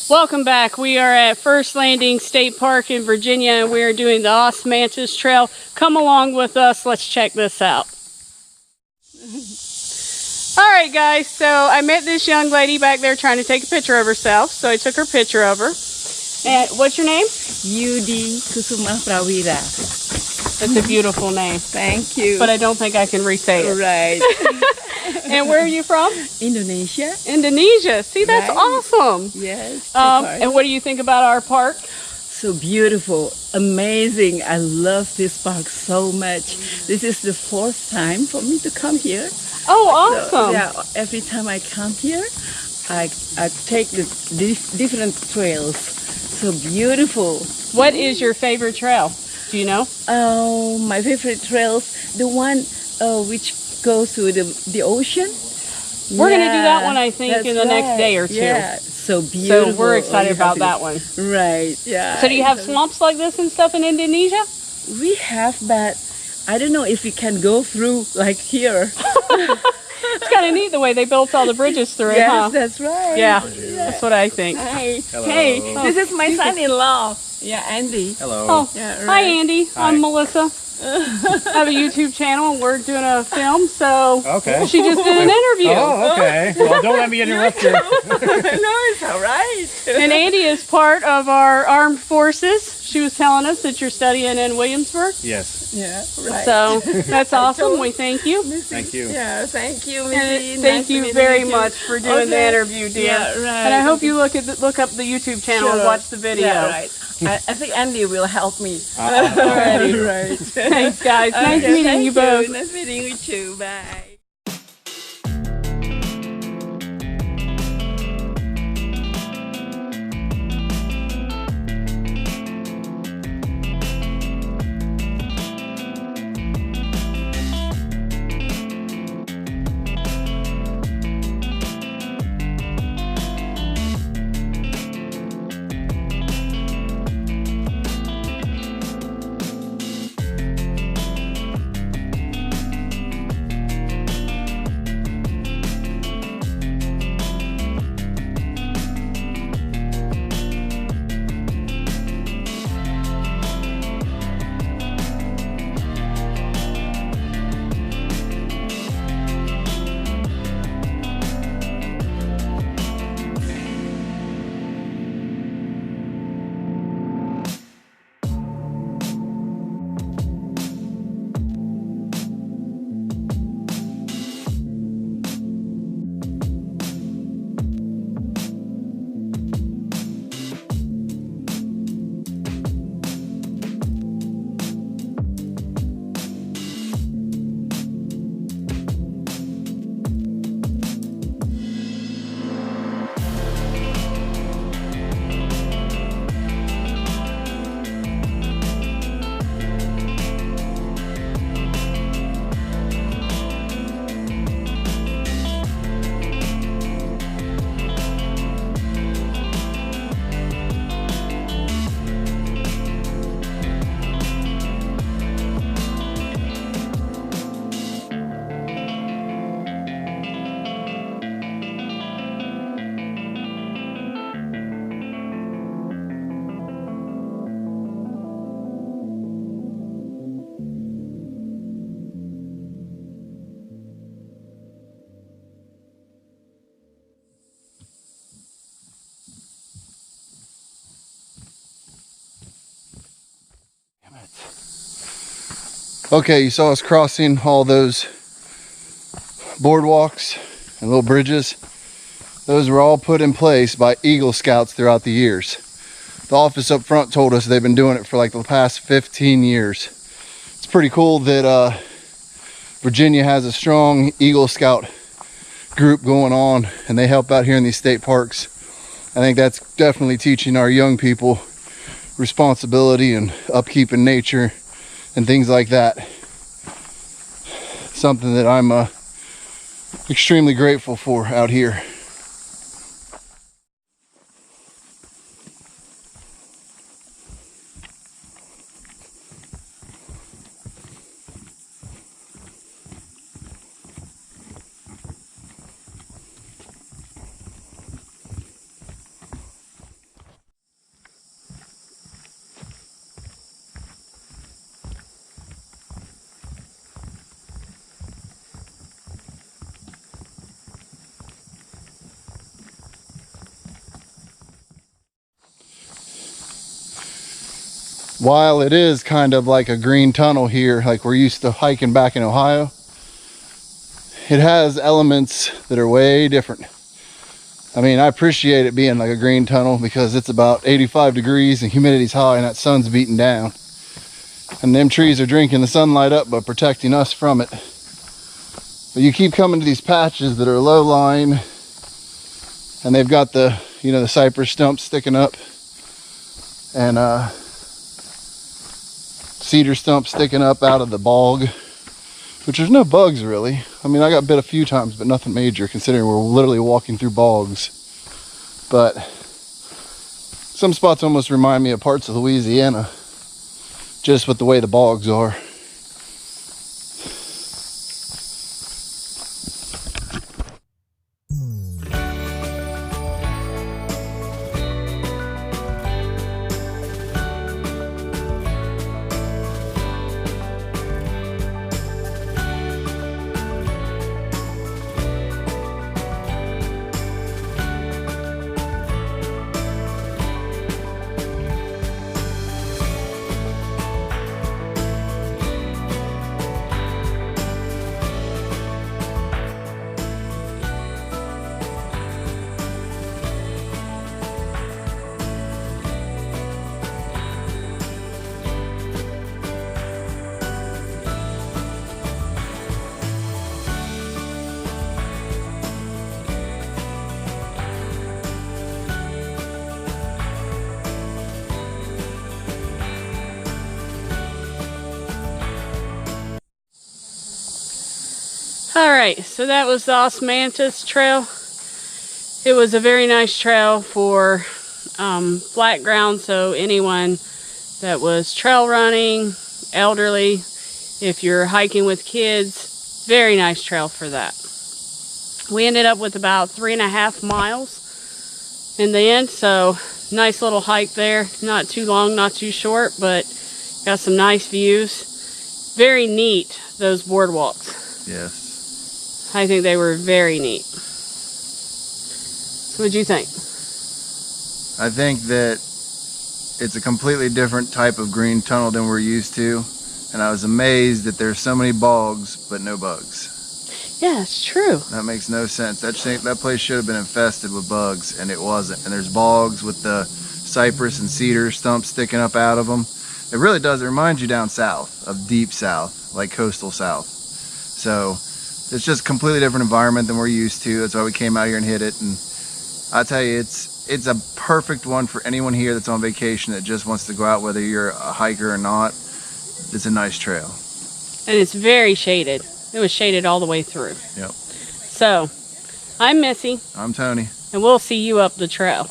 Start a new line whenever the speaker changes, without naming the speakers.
Welcome back. We are at First Landing State Park in Virginia, and we are doing the Osmanthus Trail. Come along with us. Let's check this out. All right, guys. So I met this young lady back there trying to take a picture of herself. So I took her picture of her. And what's your name?
Yudi Kusuma Prawira.
That's a beautiful name.
Thank you.
But I don't think I can re-say it.
Right.
And where are you from?
Indonesia.
Indonesia. See, that's
Right.
awesome.
Yes.
And what do you think about our park?
So beautiful, amazing. I love this park so much. This is the 4th time for me to come here.
Oh, awesome.
So, yeah, every time I come here, I take the different trails. So beautiful.
What is your favorite trail? Do you know?
My favorite trails, the one which goes to the ocean.
We're going to do that one, I think, in the next day or two.
Yeah, so beautiful.
So we're excited about that one.
Right, yeah.
So do you have swamps like this and stuff in Indonesia?
We have, but I don't know if we can go through like here.
It's kind of neat the way they built all the bridges through it, huh?
Yes, that's right.
Yeah, that's what I think.
Hi.
Hello.
Hey, this is my son-in-law. Yeah, Andy.
Hello.
Oh,
Yeah,
hi,
right.
Andy.
Hi.
I'm Melissa. I have a YouTube channel and we're doing a film, so
Okay.
she just did an interview.
Oh, okay. Well, don't let me interrupt you.
No, it's all right.
And Andy is part of our armed forces. She was telling us that you're studying in Williamsburg.
Yes.
Yeah, right.
So that's awesome. We thank you.
Thank you.
Yeah, thank you,
And
Missy.
thank
Nice to
you
meet
very
you.
much for doing the
Okay.
interview, dear.
Yeah, right.
And I hope you look up the YouTube channel and
Sure.
watch the video.
Yeah, right. I think Andy will help me.
Alrighty.
Right.
Thanks, guys. Nice
Okay,
meeting
thank
you both.
Nice meeting you too. Bye.
Okay, you saw us crossing all those boardwalks and little bridges. Those were all put in place by Eagle Scouts throughout the years. The office up front told us they've been doing it for like the past 15 years. It's pretty cool that Virginia has a strong Eagle Scout group going on, and they help out here in these state parks. I think that's definitely teaching our young people responsibility and upkeep in nature and things like that. Something that I'm extremely grateful for out here. while it is kind of like a green tunnel here, like we're used to hiking back in Ohio, it has elements that are way different. I mean, I appreciate it being like a green tunnel because it's about 85 degrees and humidity's high and that sun's beating down. And them trees are drinking the sunlight up but protecting us from it. But you keep coming to these patches that are low lying and they've got the, you know, the cypress stumps sticking up and cedar stumps sticking up out of the bog, which there's no bugs really. I mean, I got bit a few times, but nothing major considering we're literally walking through bogs. But some spots almost remind me of parts of Louisiana, just with the way the bogs are.
All right, so that was the Osmanthus trail. It was a very nice trail for flat ground, so anyone that was trail running, elderly, if you're hiking with kids, very nice trail for that. We ended up with about 3.5 miles in the end, so nice little hike there. Not too long, not too short, but got some nice views. Very neat, those boardwalks.
Yes.
I think they were very neat. So what'd you think?
I think that it's a completely different type of green tunnel than we're used to. And I was amazed that there's so many bogs, but no bugs.
Yeah, it's true.
That makes no sense. That place should have been infested with bugs, and it wasn't. And there's bogs with the cypress and cedar stumps sticking up out of them. It really does. It reminds you down south, of deep south, like coastal south. So it's just a completely different environment than we're used to. That's why we came out here and hit it. And I tell you, it's a perfect one for anyone here that's on vacation that just wants to go out, whether you're a hiker or not. It's a nice trail.
And it's very shaded. It was shaded all the way through.
Yep.
So, I'm Missy.
I'm Tony.
And we'll see you up the trail.